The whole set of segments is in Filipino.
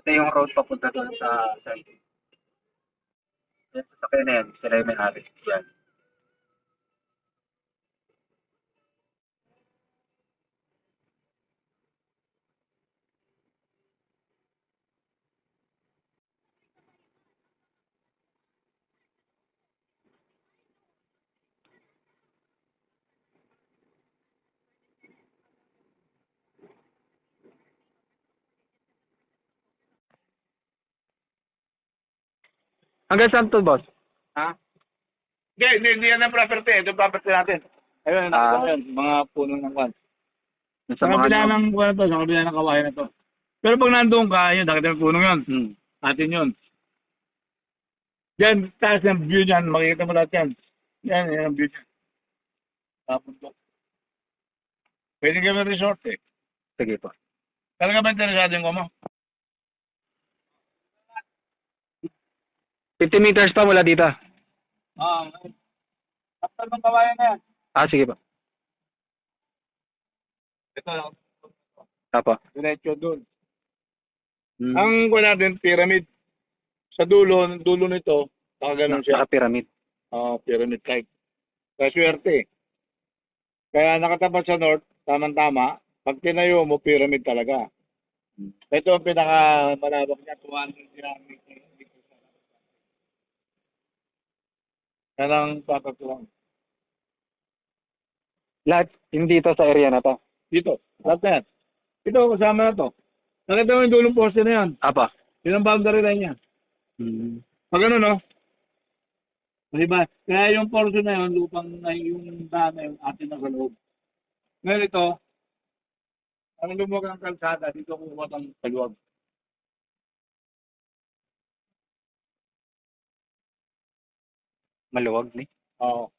Ito yung road papunta doon sa site. Yan, sasakyan na yan. Sila yung may-ari. Yan. Hanggang saan to, boss? Ha? Hindi yan ang property. Ito property natin. Ayun, yun, mga puno ng kwan. Sa Sa mga kabila ng kwan na to, sa kabila ng kawayan na to. Pero pag nandoon ka, yun, nakita yung puno yun. Atin yun. Yan, taas ng view niyan, makikita mo lahat yan. Yan ang view niyan. Tapos pwede ka resort eh. Sige po. Talaga ba interesado yung mo? 50 meters pa mula dito. After ng kawayan na yan. Sige po. Ito, Apo. diretso doon. Hmm. Ang wala din, pyramid. Sa dulo nito, ganun siya. Naka-pyramid. Pyramid type. Kaswerte. Kaya nakatapat sa north, tamang-tama. Pag tinayo mo, pyramid talaga. Ito ang pinaka-malawak niya, 200 pyramid. Yan ang tatatuan. Lahat, hindi ito sa area na to. Dito, lahat na yan. Ito, kasama na to. Nakita mo yung dulong poste na yan. Apa. Yun ang boundary line niya. Pag ano, no? Diba? Kaya yung portion na yun, lupang na yung daan na yun, atin na sa loob. Ngayon ito, ang lumuwag ng kalsada, dito kukuha ng kaluwag. Maluwag ni. Oo.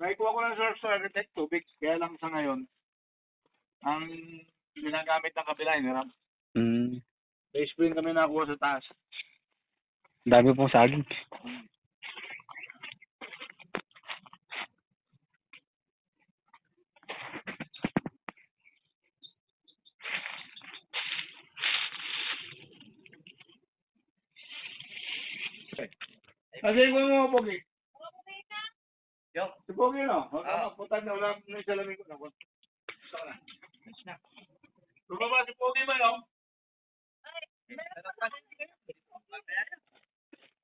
Naikuha ko ng source to architect tubig, kaya lang sa ngayon, ang ginagamit ng kabila, hinirap. May spring kami nakuha sa taas. Dami pong saging. Kasi kung mo, Pogi. Si Pogi, no? Putag na, wala na yung salamin ko. Bumaba si Pogi ba, no?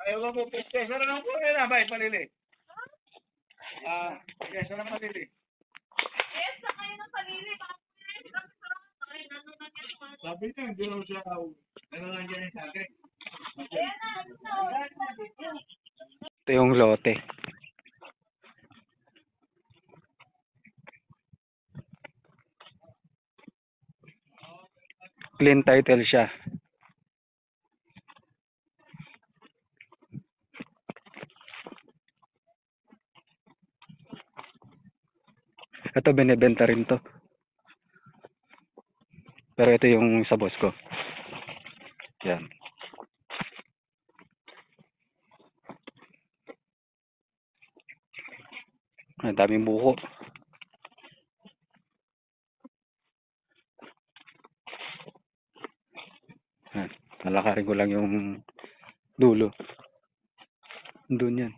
Ayaw ko po, kesa na lang po na, bay, palili. Kesa na palili. Yes, sa kayo ng sarili. Sabi niya, hindi raw siya, ano lang yan sa akin. Ito yung lote. Clean title siya. Ito binebenta rin to. Pero ito yung sa boss ko. Yan. Ang daming buko. Lalakarin ko lang yung dulo. Doon yan.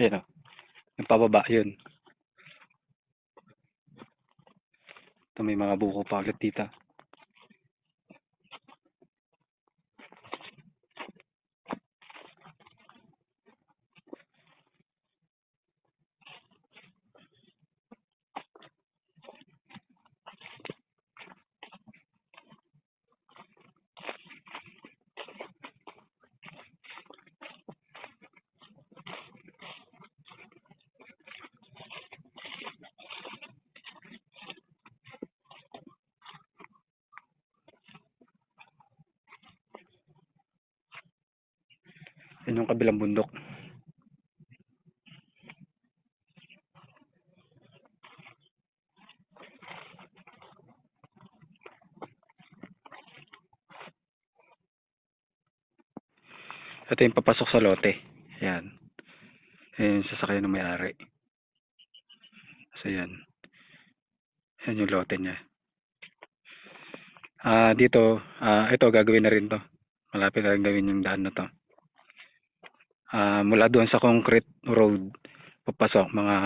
Ayan o. Yung pababa yun. Ito may mga buko pa ulit dito. Yan yung kabilang bundok. Ito yung papasok sa lote. Yan. Yan yung sasakyan ng may-ari. So yan. Yan yung lote niya. Dito, ito gagawin na rin to. Malapit na rin gawin yung daan na to. Mula doon sa concrete road, papasok mga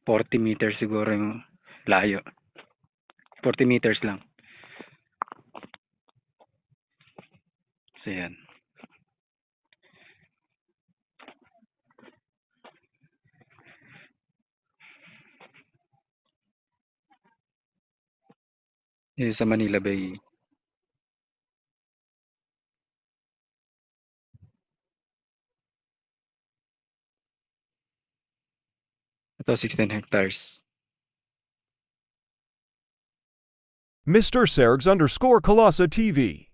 40 meters siguro yung layo. 40 meters lang. So yan. Yan sa Manila Bay. Ito 16 hectares. Mr. Sergs _ Colossa TV.